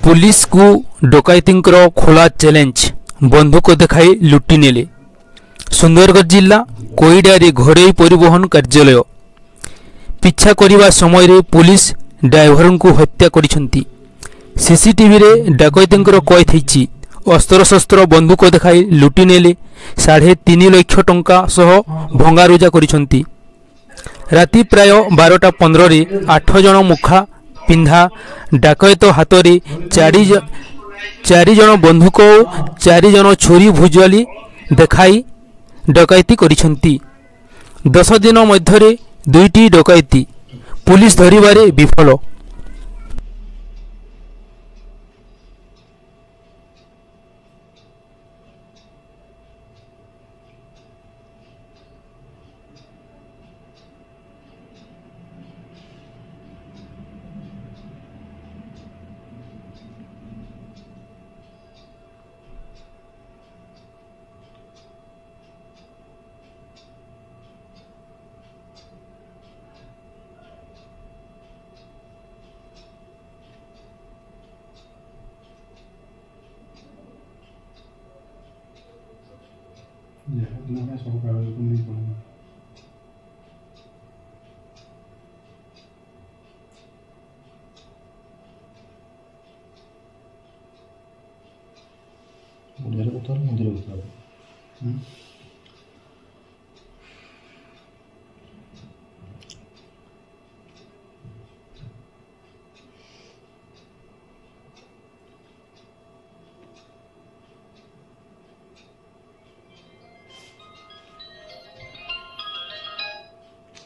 Police को डकैतींकर खोला challenge बंधुक देखाई लुटि नेले। सुंदरगढ़ जिला कोईडारे घरोई परिवहन कार्यालय पिछा करने समय पुलिस ड्राइवर को हत्या करिसेंती। सीसीटीवी रे डकैतींकर कैद होईची। अस्त्रशस्त्र बंधुक देखाई लुटि नेले 3.5 लाख टंका सह भंगारुजा करिसेंती। राति प्राय 12:15 रे 8 जन मुखा पिंधा डाकैत हाथ में 4 जन बंधुक और 4 जन छुरी भुजाली देखाई डकैती करिसेंती। 10 दिन मध्य 2टी डकैती पुलिस धरिबारे विफल।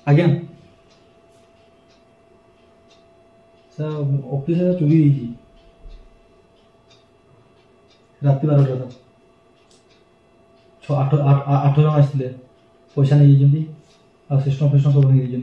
आज्ञा सर ऑफिस चोरी राति 12 8 जन आसते पैसा नहीं सिस्टम फिस्टम सब नहीं